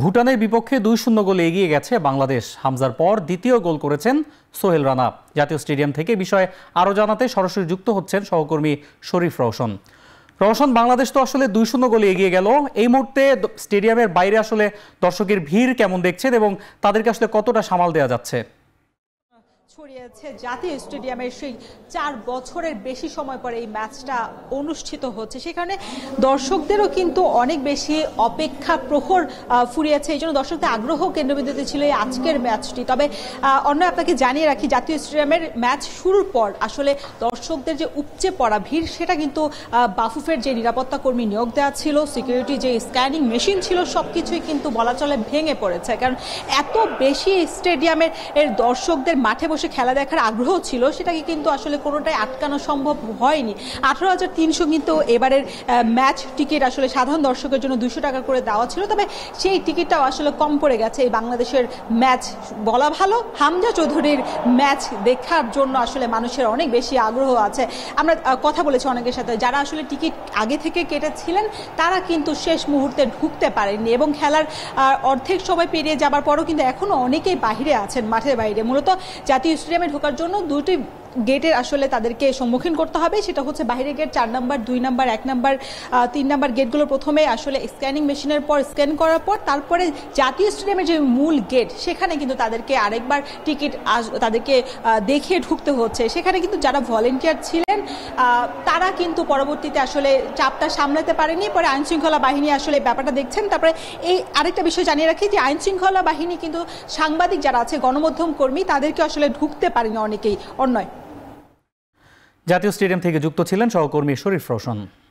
ভুটানের বিপক্ষে ২-০ গোলে এগিয়ে গেছে বাংলাদেশ। হামজার পর দ্বিতীয় গোল করেছেন সোহেল রানা। জাতীয় স্টেডিয়াম থেকে বিষয়ে আরও জানাতে সরাসরি যুক্ত হচ্ছেন সহকর্মী শরীফ রওশন। রওশন, বাংলাদেশ তো আসলে ২-০ গোলে এগিয়ে গেল। এই মুহূর্তে স্টেডিয়ামের বাইরে আসলে দর্শকের ভিড় কেমন দেখছেন এবং তাদেরকে আসলে কতটা সামাল দেওয়া যাচ্ছে? ছড়িয়েছে জাতীয় স্টেডিয়ামের সেই ৪ বছরের বেশি সময় পরে এই ম্যাচটা অনুষ্ঠিত হচ্ছে, সেখানে দর্শকদেরও কিন্তু অনেক বেশি অপেক্ষা প্রহর ফুরিয়েছে। এই জন্য দর্শকদের আগ্রহ কেন্দ্রবিন্দুতে ছিল এই আজকের ম্যাচটি। তবে অন্য আপনাকে জানিয়ে রাখি, জাতীয় স্টেডিয়ামের ম্যাচ শুরুর পর আসলে দর্শকদের যে উপচে পড়া ভিড়, সেটা কিন্তু বাফুফের যে নিরাপত্তা কর্মী নিয়োগ দেওয়া ছিল, সিকিউরিটি যে স্ক্যানিং মেশিন ছিল, সবকিছুই কিন্তু বলা চলে ভেঙে পড়েছে। কারণ এত বেশি স্টেডিয়ামের দর্শকদের মাঠে বসে খেলা দেখার আগ্রহ ছিল, সেটাকে কিন্তু আসলে কোনোটাই আটকানো সম্ভব হয়নি। ১৮,৩০০ কিন্তু এবারের ম্যাচ টিকিট আসলে সাধারণ দর্শকের জন্য ২০০ টাকা করে দেওয়া ছিল। তবে সেই টিকিটটাও আসলে কম পড়ে গেছে এই বাংলাদেশের ম্যাচ বলা ভালো। হামজা চৌধুরীর ম্যাচ দেখার জন্য আসলে মানুষের অনেক বেশি আগ্রহ আছে। আমরা কথা বলেছি অনেকের সাথে, যারা আসলে টিকিট আগে থেকে কেটেছিলেন তারা কিন্তু শেষ মুহূর্তে ঢুকতে পারেননি এবং খেলার অর্ধেক সময় পেরিয়ে যাবার পরও কিন্তু এখনো অনেকেই বাইরে আছেন, মাঠের বাইরে। মূলত জাতীয় স্টেডিয়ামে ঢোকার জন্য দুটি গেটের আসলে তাদেরকে সম্মুখীন করতে হবে। সেটা হচ্ছে বাইরের গেট ৪ নম্বর, ২ নম্বর, ১ নম্বর, ৩ নম্বর গেটগুলো প্রথমে আসলে স্ক্যানিং মেশিনের পর স্ক্যান করার পর তারপরে জাতীয় স্টেডিয়ামের যে মূল গেট, সেখানে কিন্তু তাদেরকে আরেকবার টিকিট তাদেরকে দেখে ঢুকতে হচ্ছে। সেখানে কিন্তু যারা ভলেন্টিয়ার ছিলেন তারা কিন্তু পরবর্তীতে আসলে চাপটা সামলাতে পারেনি। পরে আইনশৃঙ্খলা বাহিনী আসলে ব্যাপারটা দেখছেন। তারপরে এই আরেকটা বিষয় জানিয়ে রাখি যে আইনশৃঙ্খলা বাহিনী কিন্তু সাংবাদিক যারা আছে, গণমাধ্যম কর্মী, তাদেরকে আসলে ঢুকতে পারেনি অনেকেই। অন্যয় জাতীয় স্টেডিয়াম থেকে যুক্ত ছিলেন সহকর্মী শরীফ রওশন।